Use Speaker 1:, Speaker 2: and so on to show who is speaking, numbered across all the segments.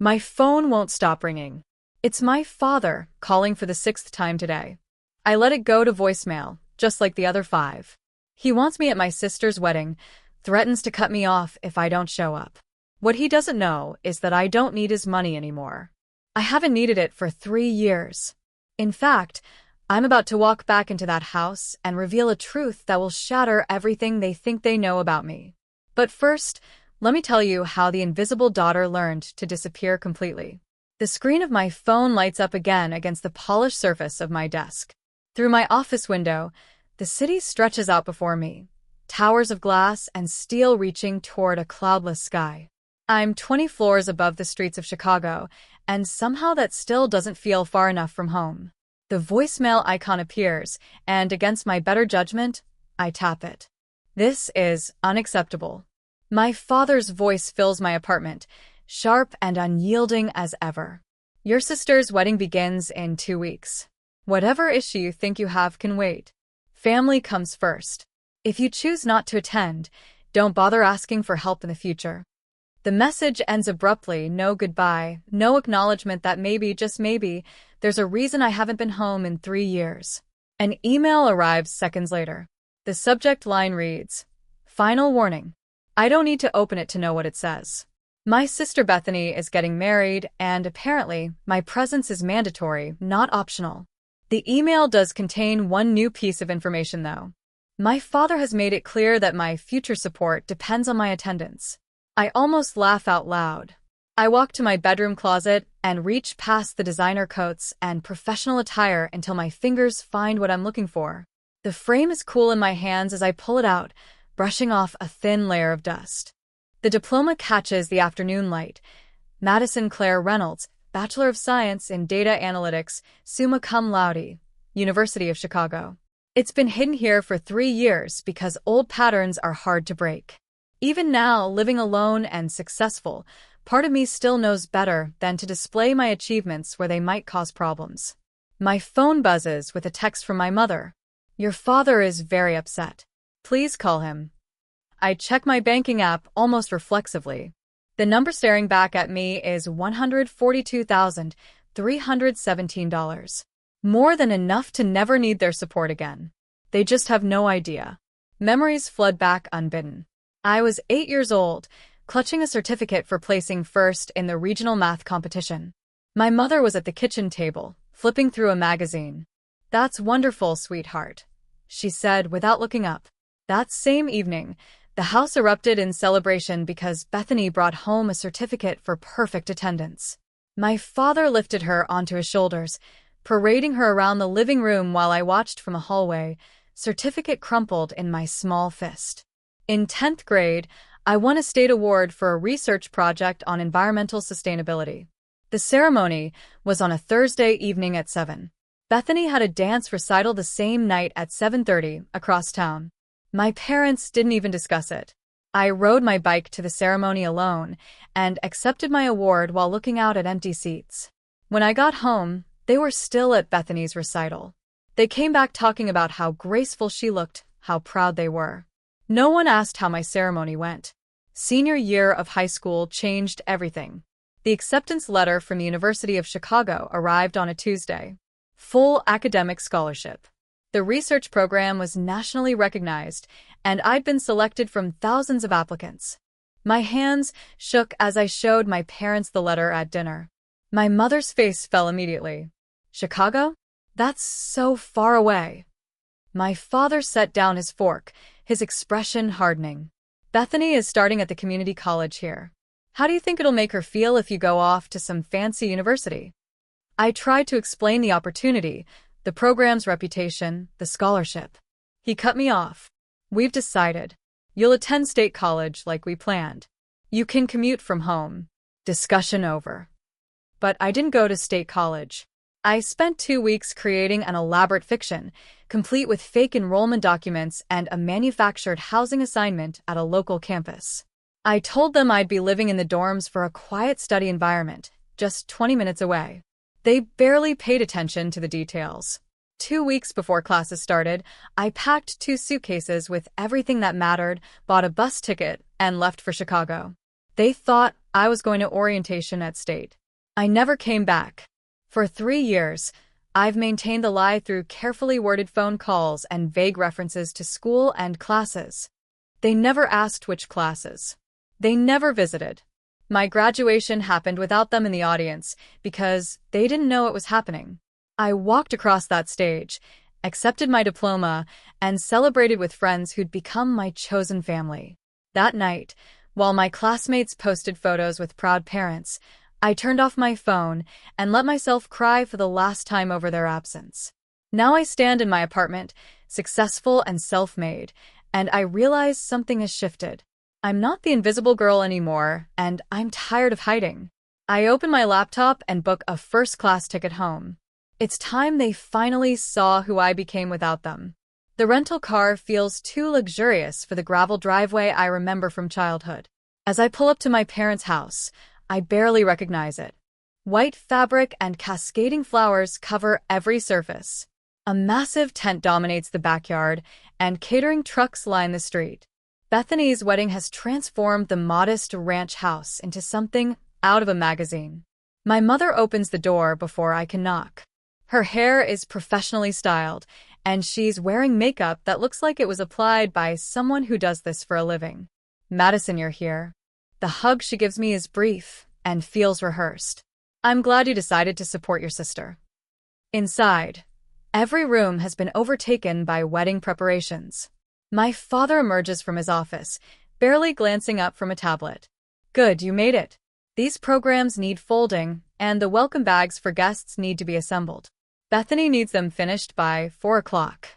Speaker 1: My phone won't stop ringing. It's my father calling for the sixth time today. I let it go to voicemail, just like the other five. He wants me at my sister's wedding, threatens to cut me off if I don't show up. What he doesn't know is that I don't need his money anymore. I haven't needed it for 3 years. In fact, I'm about to walk back into that house and reveal a truth that will shatter everything they think they know about me. But first, let me tell you how the invisible daughter learned to disappear completely. The screen of my phone lights up again against the polished surface of my desk. Through my office window, the city stretches out before me, towers of glass and steel reaching toward a cloudless sky. I'm 20 floors above the streets of Chicago, and somehow that still doesn't feel far enough from home. The voicemail icon appears, and against my better judgment, I tap it. This is unacceptable. My father's voice fills my apartment, sharp and unyielding as ever. Your sister's wedding begins in 2 weeks. Whatever issue you think you have can wait. Family comes first. If you choose not to attend, don't bother asking for help in the future. The message ends abruptly, no goodbye, no acknowledgement that maybe, just maybe, there's a reason I haven't been home in 3 years. An email arrives seconds later. The subject line reads, "Final warning." I don't need to open it to know what it says. My sister Bethany is getting married, and apparently, my presence is mandatory, not optional. The email does contain one new piece of information, though. My father has made it clear that my future support depends on my attendance. I almost laugh out loud. I walk to my bedroom closet and reach past the designer coats and professional attire until my fingers find what I'm looking for. The frame is cool in my hands as I pull it out, brushing off a thin layer of dust. The diploma catches the afternoon light. Madison Claire Reynolds, Bachelor of Science in Data Analytics, summa cum laude, University of Chicago. It's been hidden here for 3 years because old patterns are hard to break. Even now, living alone and successful, part of me still knows better than to display my achievements where they might cause problems. My phone buzzes with a text from my mother. "Your father is very upset. Please call him." I check my banking app almost reflexively. The number staring back at me is $142,317. More than enough to never need their support again. They just have no idea. Memories flood back unbidden. I was 8 years old, clutching a certificate for placing first in the regional math competition. My mother was at the kitchen table, flipping through a magazine. "That's wonderful, sweetheart," she said without looking up. That same evening, the house erupted in celebration because Bethany brought home a certificate for perfect attendance. My father lifted her onto his shoulders, parading her around the living room while I watched from a hallway, certificate crumpled in my small fist. In 10th grade, I won a state award for a research project on environmental sustainability. The ceremony was on a Thursday evening at 7. Bethany had a dance recital the same night at 7:30 across town. My parents didn't even discuss it. I rode my bike to the ceremony alone and accepted my award while looking out at empty seats. When I got home, they were still at Bethany's recital. They came back talking about how graceful she looked, how proud they were. No one asked how my ceremony went. Senior year of high school changed everything. The acceptance letter from the University of Chicago arrived on a Tuesday. Full academic scholarship. The research program was nationally recognized, and I'd been selected from thousands of applicants. My hands shook as I showed my parents the letter at dinner. My mother's face fell immediately. "Chicago? That's so far away." My father set down his fork, his expression hardening. "Bethany is starting at the community college here. How do you think it'll make her feel if you go off to some fancy university?" I tried to explain the opportunity, the program's reputation, the scholarship. He cut me off. "We've decided. You'll attend state college like we planned. You can commute from home." Discussion over. But I didn't go to state college. I spent 2 weeks creating an elaborate fiction, complete with fake enrollment documents and a manufactured housing assignment at a local campus. I told them I'd be living in the dorms for a quiet study environment, just 20 minutes away. They barely paid attention to the details. 2 weeks before classes started, I packed 2 suitcases with everything that mattered, bought a bus ticket, and left for Chicago. They thought I was going to orientation at State. I never came back. For 3 years, I've maintained the lie through carefully worded phone calls and vague references to school and classes. They never asked which classes. They never visited. My graduation happened without them in the audience because they didn't know it was happening. I walked across that stage, accepted my diploma, and celebrated with friends who'd become my chosen family. That night, while my classmates posted photos with proud parents, I turned off my phone and let myself cry for the last time over their absence. Now I stand in my apartment, successful and self-made, and I realize something has shifted. I'm not the invisible girl anymore, and I'm tired of hiding. I open my laptop and book a first-class ticket home. It's time they finally saw who I became without them. The rental car feels too luxurious for the gravel driveway I remember from childhood. As I pull up to my parents' house, I barely recognize it. White fabric and cascading flowers cover every surface. A massive tent dominates the backyard, and catering trucks line the street. Bethany's wedding has transformed the modest ranch house into something out of a magazine. My mother opens the door before I can knock. Her hair is professionally styled, and she's wearing makeup that looks like it was applied by someone who does this for a living. Madison, you're here. The hug she gives me is brief and feels rehearsed. I'm glad you decided to support your sister. Inside, every room has been overtaken by wedding preparations. My father emerges from his office, barely glancing up from a tablet. Good, you made it. These programs need folding, and the welcome bags for guests need to be assembled. Bethany needs them finished by 4 o'clock.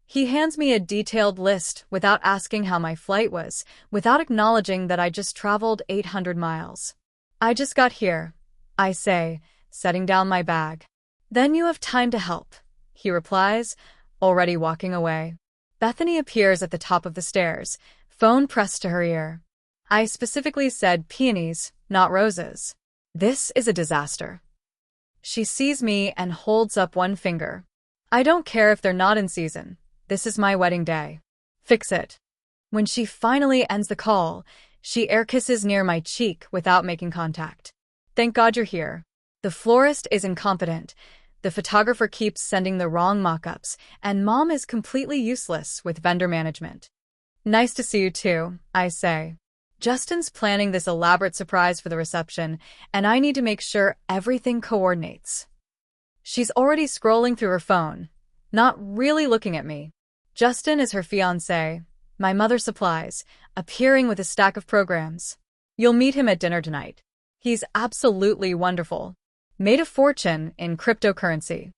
Speaker 1: He hands me a detailed list without asking how my flight was, without acknowledging that I just traveled 800 miles. I just got here, I say, setting down my bag. Then you have time to help, he replies, already walking away. Bethany appears at the top of the stairs, phone pressed to her ear. I specifically said peonies, not roses. This is a disaster. She sees me and holds up one finger. I don't care if they're not in season. This is my wedding day. Fix it. When she finally ends the call, she air kisses near my cheek without making contact. Thank God you're here. The florist is incompetent. The photographer keeps sending the wrong mock-ups, and Mom is completely useless with vendor management. Nice to see you too, I say. Justin's planning this elaborate surprise for the reception, and I need to make sure everything coordinates. She's already scrolling through her phone, not really looking at me. Justin is her fiancé, my mother supplies, appearing with a stack of programs. You'll meet him at dinner tonight. He's absolutely wonderful. Made a fortune in cryptocurrency.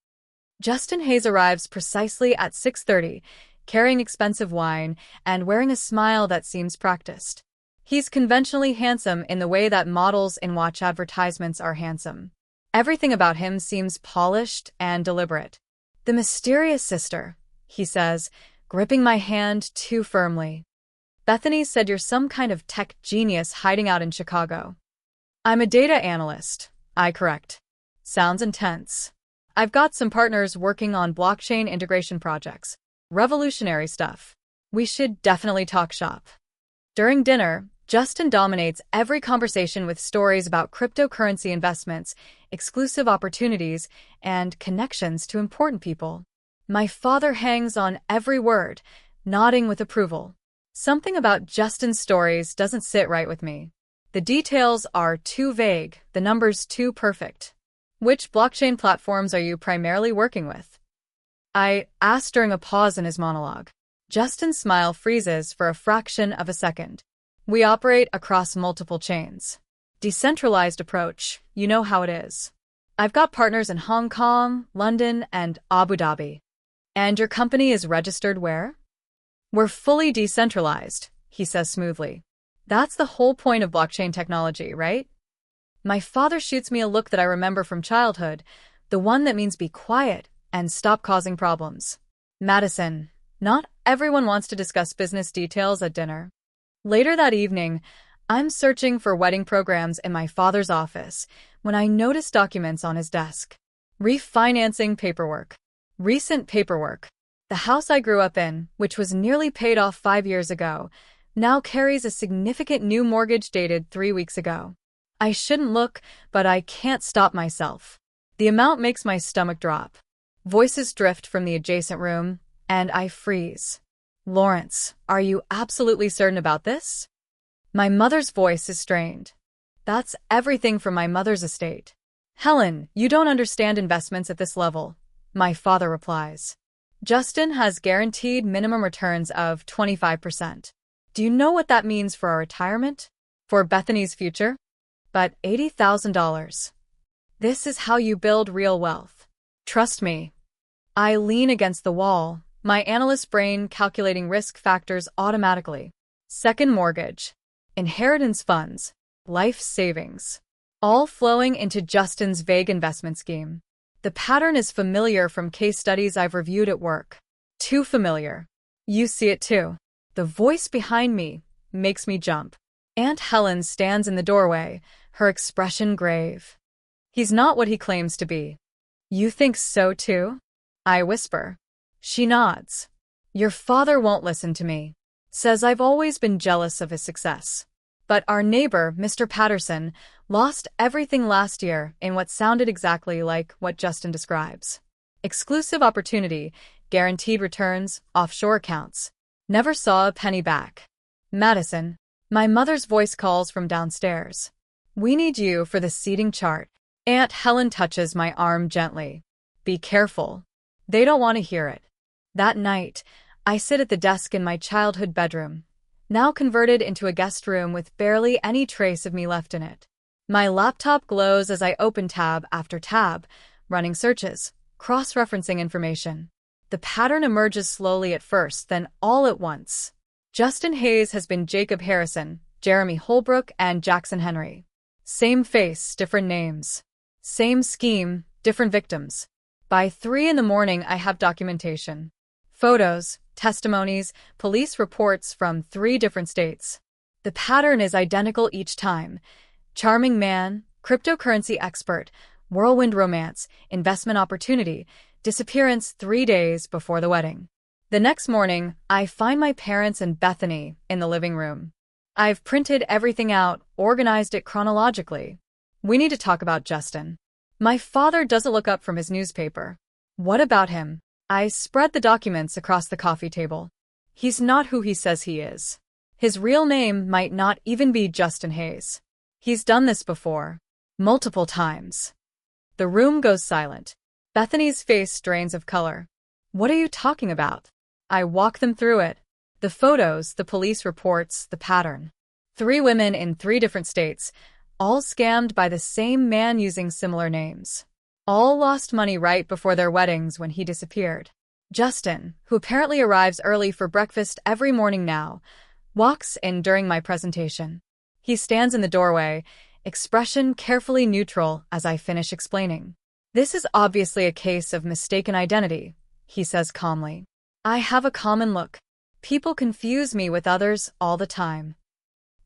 Speaker 1: Justin Hayes arrives precisely at 6:30, carrying expensive wine and wearing a smile that seems practiced. He's conventionally handsome in the way that models in watch advertisements are handsome. Everything about him seems polished and deliberate. The mysterious sister, he says, gripping my hand too firmly. Bethany said you're some kind of tech genius hiding out in Chicago. I'm a data analyst, I correct. Sounds intense. I've got some partners working on blockchain integration projects. Revolutionary stuff. We should definitely talk shop. During dinner, Justin dominates every conversation with stories about cryptocurrency investments, exclusive opportunities, and connections to important people. My father hangs on every word, nodding with approval. Something about Justin's stories doesn't sit right with me. The details are too vague, the numbers too perfect. Which blockchain platforms are you primarily working with? I asked during a pause in his monologue. Justin's smile freezes for a fraction of a second. We operate across multiple chains. Decentralized approach, you know how it is. I've got partners in Hong Kong, London, and Abu Dhabi. And your company is registered where? We're fully decentralized, he says smoothly. That's the whole point of blockchain technology, right? My father shoots me a look that I remember from childhood, the one that means be quiet and stop causing problems. Madison, not everyone wants to discuss business details at dinner. Later that evening, I'm searching for wedding programs in my father's office when I notice documents on his desk. Refinancing paperwork. Recent paperwork. The house I grew up in, which was nearly paid off 5 years ago, now carries a significant new mortgage dated 3 weeks ago. I shouldn't look, but I can't stop myself. The amount makes my stomach drop. Voices drift from the adjacent room, and I freeze. Lawrence, are you absolutely certain about this? My mother's voice is strained. That's everything from my mother's estate. Helen, you don't understand investments at this level, my father replies. Justin has guaranteed minimum returns of 25%. Do you know what that means for our retirement? For Bethany's future? But $80,000. This is how you build real wealth. Trust me. I lean against the wall, my analyst brain calculating risk factors automatically. Second mortgage, inheritance funds, life savings, all flowing into Justin's vague investment scheme. The pattern is familiar from case studies I've reviewed at work. Too familiar. You see it too. The voice behind me makes me jump. Aunt Helen stands in the doorway, her expression grave. He's not what he claims to be. You think so too? I whisper. She nods. Your father won't listen to me. Says I've always been jealous of his success. But our neighbor, Mr. Patterson, lost everything last year in what sounded exactly like what Justin describes. Exclusive opportunity, guaranteed returns, offshore accounts. Never saw a penny back. Madison, my mother's voice calls from downstairs. We need you for the seating chart. Aunt Helen touches my arm gently. Be careful. They don't want to hear it. That night, I sit at the desk in my childhood bedroom, now converted into a guest room with barely any trace of me left in it. My laptop glows as I open tab after tab, running searches, cross-referencing information. The pattern emerges slowly at first, then all at once. Justin Hayes has been Jacob Harrison, Jeremy Holbrook, and Jackson Henry. Same face, different names. Same scheme, different victims. By 3 in the morning, I have documentation. Photos, testimonies, police reports from 3 different states. The pattern is identical each time. Charming man, cryptocurrency expert, whirlwind romance, investment opportunity, disappearance 3 days before the wedding. The next morning, I find my parents and Bethany in the living room. I've printed everything out, organized it chronologically. We need to talk about Justin. My father doesn't look up from his newspaper. What about him? I spread the documents across the coffee table. He's not who he says he is. His real name might not even be Justin Hayes. He's done this before. Multiple times. The room goes silent. Bethany's face drains of color. What are you talking about? I walk them through it. The photos, the police reports, the pattern. 3 women in 3 different states, all scammed by the same man using similar names. All lost money right before their weddings when he disappeared. Justin, who apparently arrives early for breakfast every morning now, walks in during my presentation. He stands in the doorway, expression carefully neutral as I finish explaining. This is obviously a case of mistaken identity, he says calmly. I have a common look. People confuse me with others all the time.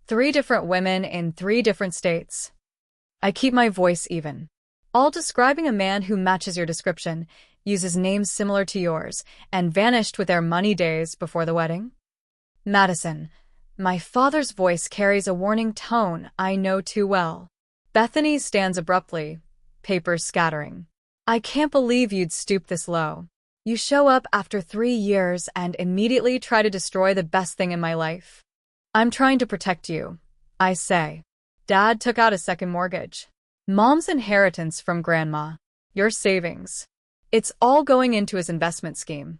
Speaker 1: 3 different women in 3 different states. I keep my voice even. All describing a man who matches your description, uses names similar to yours, and vanished with their money days before the wedding? Madison, my father's voice carries a warning tone I know too well. Bethany stands abruptly, papers scattering. I can't believe you'd stoop this low. You show up after 3 years and immediately try to destroy the best thing in my life. I'm trying to protect you, I say. Dad took out a second mortgage. Mom's inheritance from Grandma. Your savings. It's all going into his investment scheme.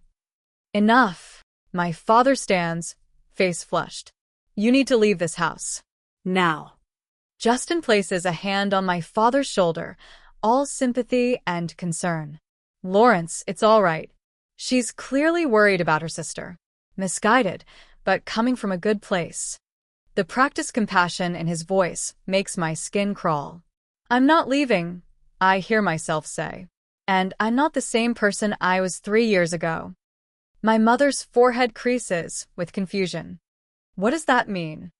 Speaker 1: Enough. My father stands, face flushed. You need to leave this house. Now. Justin places a hand on my father's shoulder, all sympathy and concern. Lawrence, it's all right. She's clearly worried about her sister. Misguided, but coming from a good place. The practiced compassion in his voice makes my skin crawl. I'm not leaving, I hear myself say. And I'm not the same person I was 3 years ago. My mother's forehead creases with confusion. What does that mean?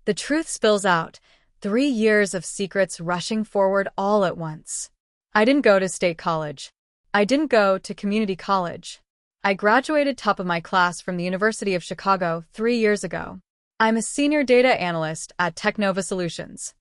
Speaker 1: The truth spills out, 3 years of secrets rushing forward all at once. I didn't go to state college. I didn't go to community college. I graduated top of my class from the University of Chicago 3 years ago. I'm a senior data analyst at Technova Solutions.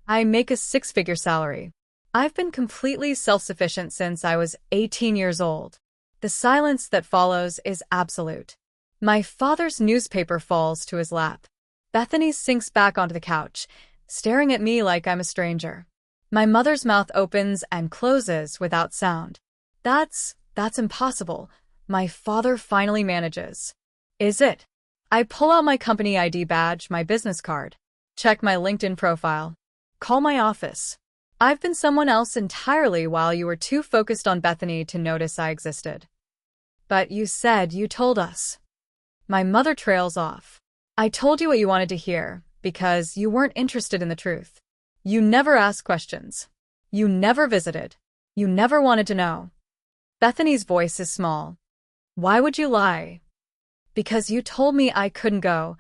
Speaker 1: I make a six-figure salary. I've been completely self-sufficient since I was 18 years old. The silence that follows is absolute. My father's newspaper falls to his lap. Bethany sinks back onto the couch, staring at me like I'm a stranger. My mother's mouth opens and closes without sound. That's impossible. My father finally manages. Is it? I pull out my company ID badge, my business card. Check my LinkedIn profile. Call my office. I've been someone else entirely while you were too focused on Bethany to notice I existed. But you said you told us. My mother trails off. I told you what you wanted to hear because you weren't interested in the truth. You never asked questions. You never visited. You never wanted to know. Bethany's voice is small. Why would you lie? Because you told me I couldn't go,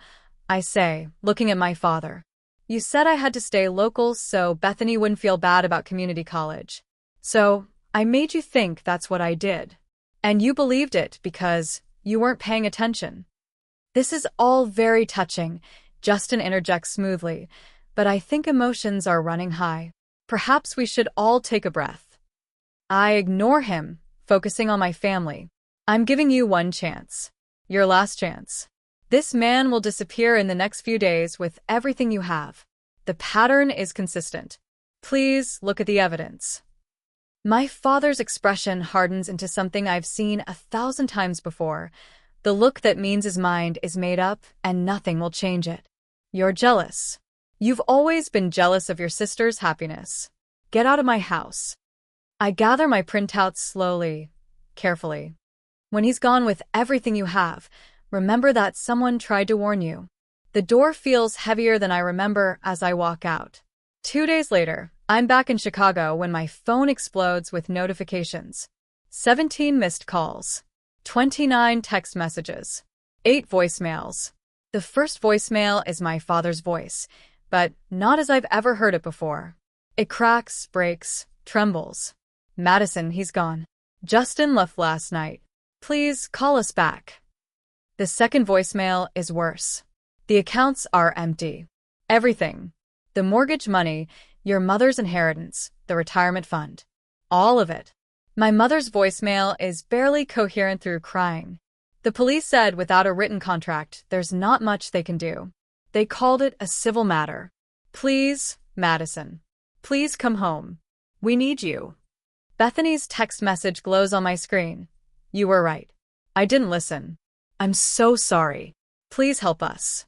Speaker 1: I say, looking at my father. You said I had to stay local so Bethany wouldn't feel bad about community college. So I made you think that's what I did. And you believed it because you weren't paying attention. This is all very touching, Justin interjects smoothly, but I think emotions are running high. Perhaps we should all take a breath. I ignore him, focusing on my family. I'm giving you one chance. Your last chance. This man will disappear in the next few days with everything you have. The pattern is consistent. Please look at the evidence. My father's expression hardens into something I've seen 1,000 times before. The look that means his mind is made up and nothing will change it. You're jealous. You've always been jealous of your sister's happiness. Get out of my house. I gather my printouts slowly, carefully. When he's gone with everything you have, remember that someone tried to warn you. The door feels heavier than I remember as I walk out. 2 days later, I'm back in Chicago when my phone explodes with notifications. 17 missed calls. 29 text messages. 8 voicemails. The first voicemail is my father's voice, but not as I've ever heard it before. It cracks, breaks, trembles. Madison, he's gone. Justin left last night. Please call us back. The second voicemail is worse. The accounts are empty. Everything. The mortgage money, your mother's inheritance, the retirement fund. All of it. My mother's voicemail is barely coherent through crying. The police said without a written contract, there's not much they can do. They called it a civil matter. Please, Madison. Please come home. We need you. Bethany's text message glows on my screen. You were right. I didn't listen. I'm so sorry. Please help us.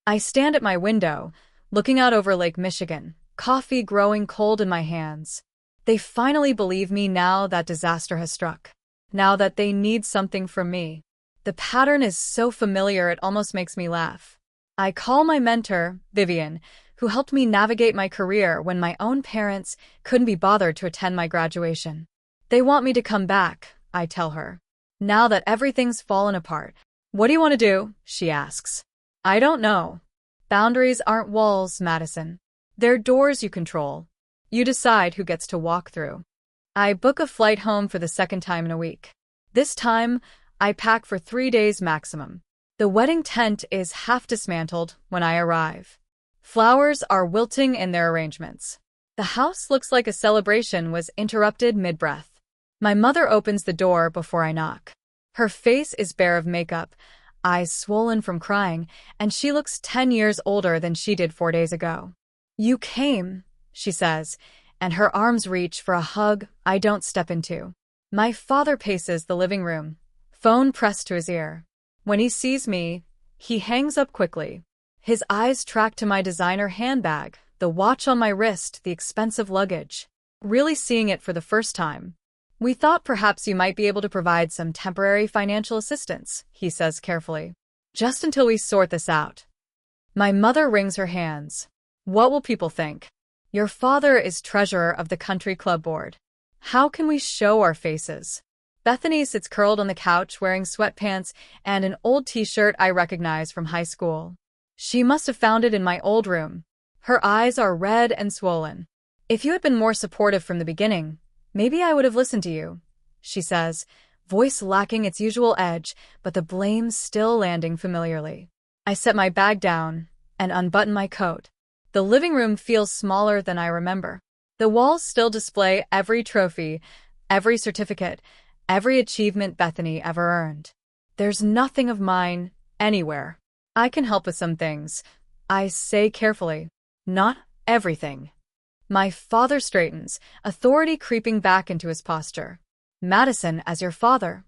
Speaker 1: I stand at my window, looking out over Lake Michigan, coffee growing cold in my hands. They finally believe me now that disaster has struck. Now that they need something from me. The pattern is so familiar it almost makes me laugh. I call my mentor, Vivian, who helped me navigate my career when my own parents couldn't be bothered to attend my graduation. They want me to come back, I tell her. Now that everything's fallen apart. What do you want to do? She asks. I don't know. Boundaries aren't walls, Madison. They're doors you control. You decide who gets to walk through. I book a flight home for the second time in a week. This time, I pack for 3 days maximum. The wedding tent is half dismantled when I arrive. Flowers are wilting in their arrangements. The house looks like a celebration was interrupted mid-breath. My mother opens the door before I knock. Her face is bare of makeup, eyes swollen from crying, and she looks 10 years older than she did 4 days ago. You came, she says, and her arms reach for a hug I don't step into. My father paces the living room, phone pressed to his ear. When he sees me, he hangs up quickly. His eyes track to my designer handbag, the watch on my wrist, the expensive luggage. Really seeing it for the first time. We thought perhaps you might be able to provide some temporary financial assistance, he says carefully. Just until we sort this out. My mother wrings her hands. What will people think? Your father is treasurer of the country club board. How can we show our faces? Bethany sits curled on the couch wearing sweatpants and an old t-shirt I recognize from high school. She must have found it in my old room. Her eyes are red and swollen. If you had been more supportive from the beginning, maybe I would have listened to you, she says, voice lacking its usual edge, but the blame still landing familiarly. I set my bag down and unbutton my coat. The living room feels smaller than I remember. The walls still display every trophy, every certificate, every achievement Bethany ever earned. There's nothing of mine anywhere. I can help with some things. I say carefully. Not everything. My father straightens, authority creeping back into his posture. Madison, as your father.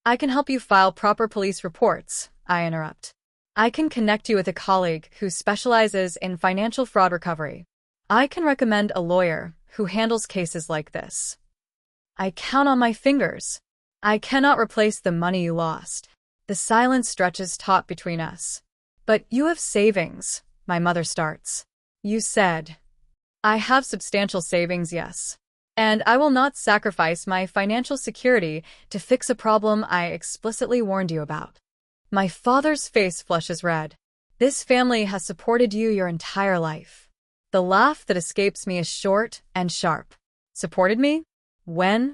Speaker 1: I can help you file proper police reports, I interrupt. I can connect you with a colleague who specializes in financial fraud recovery. I can recommend a lawyer who handles cases like this. I count on my fingers. I cannot replace the money you lost. The silence stretches taut between us. But you have savings, my mother starts. You said. I have substantial savings, yes. And I will not sacrifice my financial security to fix a problem I explicitly warned you about. My father's face flushes red. This family has supported you your entire life. The laugh that escapes me is short and sharp. Supported me? When?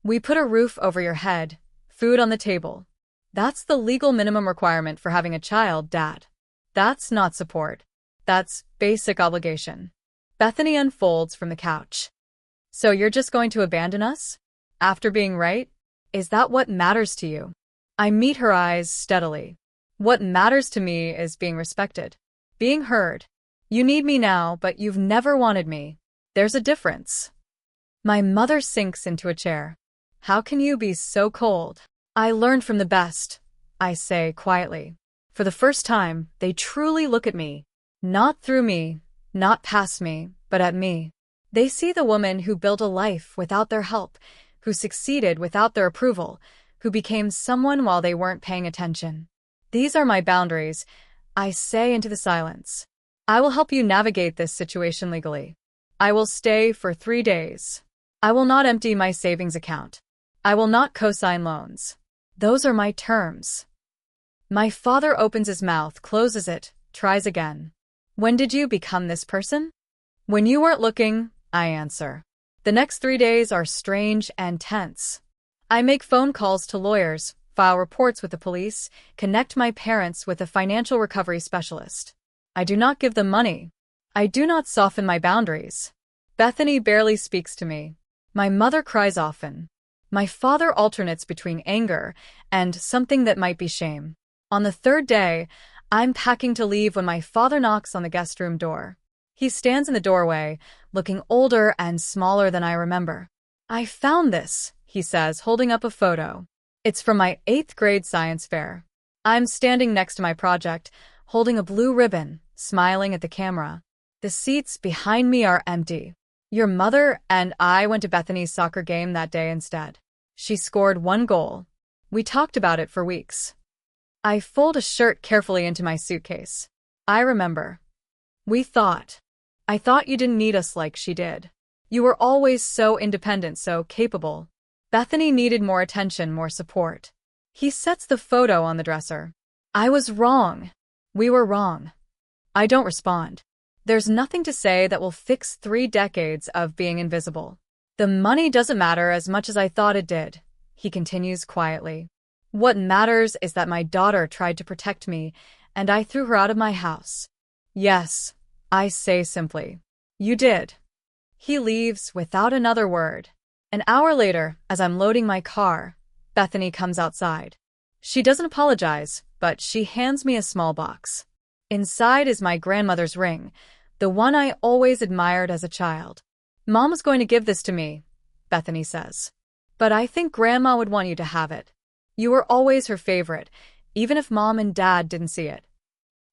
Speaker 1: We put a roof over your head, food on the table. That's the legal minimum requirement for having a child, Dad. That's not support. That's basic obligation. Bethany unfolds from the couch. So you're just going to abandon us? After being right? Is that what matters to you? I meet her eyes steadily. What matters to me is being respected. Being heard. You need me now, but you've never wanted me. There's a difference. My mother sinks into a chair. How can you be so cold? I learned from the best, I say quietly. For the first time, they truly look at me. Not through me, not past me, but at me. They see the woman who built a life without their help, who succeeded without their approval, who became someone while they weren't paying attention. These are my boundaries, I say into the silence. I will help you navigate this situation legally. I will stay for 3 days. I will not empty my savings account. I will not co-sign loans. Those are my terms. My father opens his mouth, closes it, tries again. When did you become this person? When you weren't looking, I answer. The next 3 days are strange and tense. I make phone calls to lawyers, file reports with the police, connect my parents with a financial recovery specialist. I do not give them money. I do not soften my boundaries. Bethany barely speaks to me. My mother cries often. My father alternates between anger and something that might be shame. On the 3rd day, I'm packing to leave when my father knocks on the guest room door. He stands in the doorway, looking older and smaller than I remember. I found this, he says, holding up a photo. It's from my 8th grade science fair. I'm standing next to my project, holding a blue ribbon, smiling at the camera. The seats behind me are empty. Your mother and I went to Bethany's soccer game that day instead. She scored 1 goal. We talked about it for weeks. I fold a shirt carefully into my suitcase. I remember. I thought you didn't need us like she did. You were always so independent, so capable. Bethany needed more attention, more support. He sets the photo on the dresser. I was wrong. We were wrong. I don't respond. There's nothing to say that will fix 3 decades of being invisible. The money doesn't matter as much as I thought it did, he continues quietly. What matters is that my daughter tried to protect me, and I threw her out of my house. Yes, I say simply. You did. He leaves without another word. An hour later, as I'm loading my car, Bethany comes outside. She doesn't apologize, but she hands me a small box. Inside is my grandmother's ring, the one I always admired as a child. Mom was going to give this to me, Bethany says. But I think Grandma would want you to have it. You were always her favorite, even if Mom and Dad didn't see it.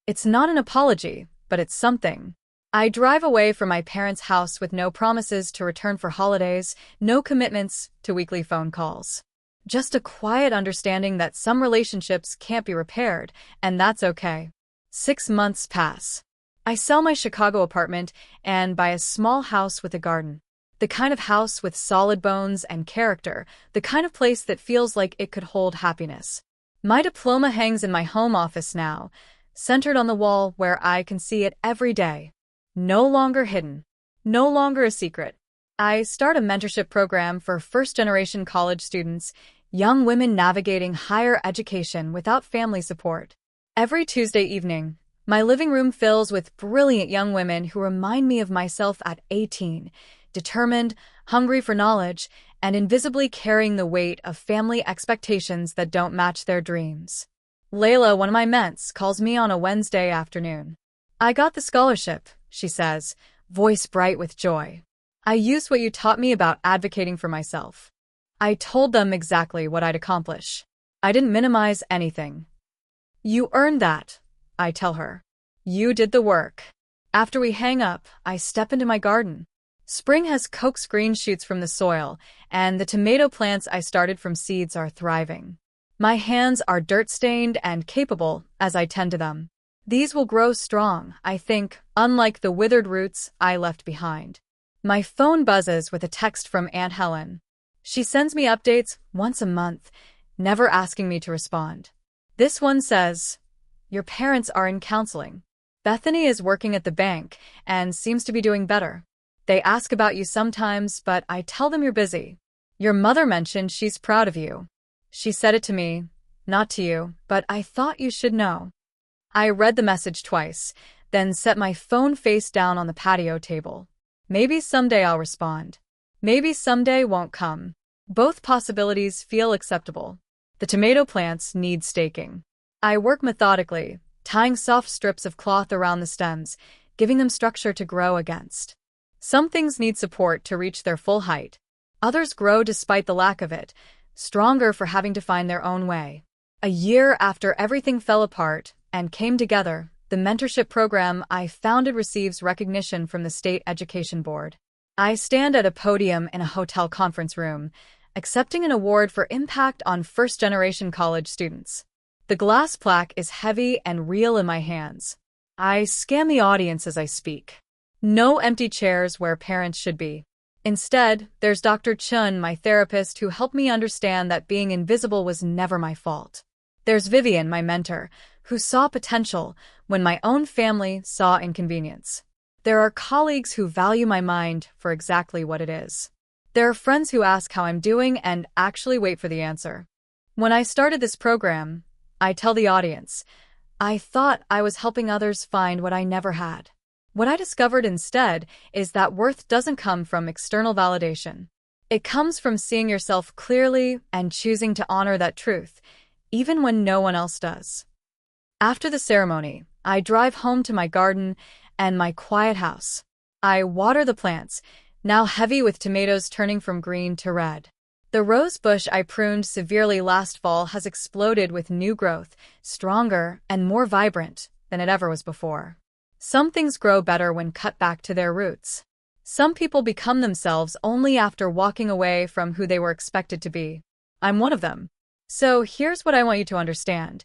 Speaker 1: It's not an apology, but it's something. I drive away from my parents' house with no promises to return for holidays, no commitments to weekly phone calls. Just a quiet understanding that some relationships can't be repaired, and that's okay. 6 months pass. I sell my Chicago apartment and buy a small house with a garden. The kind of house with solid bones and character, the kind of place that feels like it could hold happiness. My diploma hangs in my home office now, centered on the wall where I can see it every day. No longer hidden. No longer a secret. I start a mentorship program for first-generation college students, young women navigating higher education without family support. Every Tuesday evening, My living room fills with brilliant young women who remind me of myself at 18, determined, hungry for knowledge, and invisibly carrying the weight of family expectations that don't match their dreams. Layla, one of my ments, calls me on a Wednesday afternoon. "I got the scholarship," she says, voice bright with joy. "I used what you taught me about advocating for myself." I told them exactly what I'd accomplish. I didn't minimize anything. "You earned that," I tell her. "You did the work." After we hang up, I step into my garden. Spring has coaxed green shoots from the soil, and the tomato plants I started from seeds are thriving. My hands are dirt-stained and capable as I tend to them. These will grow strong, I think, unlike the withered roots I left behind. My phone buzzes with a text from Aunt Helen. She sends me updates once a month, never asking me to respond. This one says, "Your parents are in counseling. Bethany is working at the bank and seems to be doing better. They ask about you sometimes, but I tell them you're busy. Your mother mentioned she's proud of you. She said it to me, not to you, but I thought you should know." I read the message twice, then set my phone face down on the patio table. Maybe someday I'll respond. Maybe someday won't come. Both possibilities feel acceptable. The tomato plants need staking. I work methodically, tying soft strips of cloth around the stems, giving them structure to grow against. Some things need support to reach their full height. Others grow despite the lack of it, stronger for having to find their own way. A year after everything fell apart and came together, the mentorship program I founded receives recognition from the State Education Board. I stand at a podium in a hotel conference room, accepting an award for impact on first-generation college students. The glass plaque is heavy and real in my hands. I scan the audience as I speak. No empty chairs where parents should be. Instead, there's Dr. Chun, my therapist, who helped me understand that being invisible was never my fault. There's Vivian, my mentor, who saw potential when my own family saw inconvenience. There are colleagues who value my mind for exactly what it is. There are friends who ask how I'm doing and actually wait for the answer. When I started this program, I tell the audience, I thought I was helping others find what I never had. What I discovered instead is that worth doesn't come from external validation. It comes from seeing yourself clearly and choosing to honor that truth, even when no one else does. After the ceremony, I drive home to my garden and my quiet house. I water the plants, now heavy with tomatoes turning from green to red. The rose bush I pruned severely last fall has exploded with new growth, stronger and more vibrant than it ever was before. Some things grow better when cut back to their roots. Some people become themselves only after walking away from who they were expected to be. I'm one of them. So here's what I want you to understand.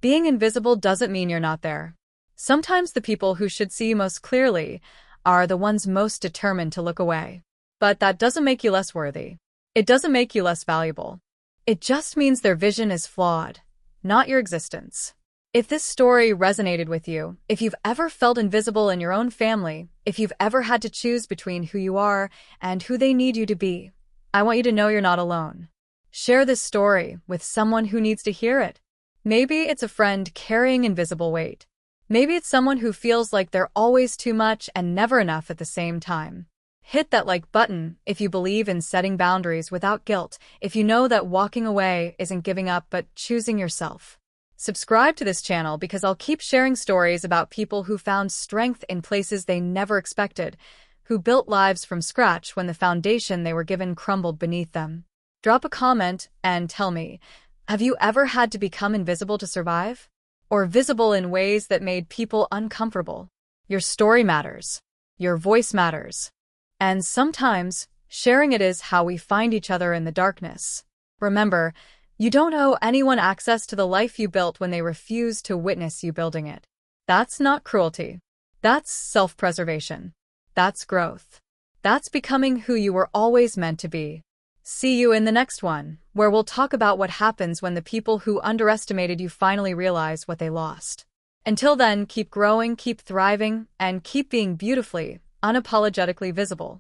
Speaker 1: Being invisible doesn't mean you're not there. Sometimes the people who should see you most clearly are the ones most determined to look away. But that doesn't make you less worthy. It doesn't make you less valuable. It just means their vision is flawed, not your existence. If this story resonated with you, if you've ever felt invisible in your own family, if you've ever had to choose between who you are and who they need you to be, I want you to know you're not alone. Share this story with someone who needs to hear it. Maybe it's a friend carrying invisible weight. Maybe it's someone who feels like they're always too much and never enough at the same time. Hit that like button if you believe in setting boundaries without guilt, if you know that walking away isn't giving up but choosing yourself. Subscribe to this channel because I'll keep sharing stories about people who found strength in places they never expected, who built lives from scratch when the foundation they were given crumbled beneath them. Drop a comment and tell me, have you ever had to become invisible to survive? Or visible in ways that made people uncomfortable? Your story matters. Your voice matters. And sometimes, sharing it is how we find each other in the darkness. Remember, you don't owe anyone access to the life you built when they refuse to witness you building it. That's not cruelty. That's self-preservation. That's growth. That's becoming who you were always meant to be. See you in the next one, where we'll talk about what happens when the people who underestimated you finally realize what they lost. Until then, keep growing, keep thriving, and keep being beautifully, unapologetically visible.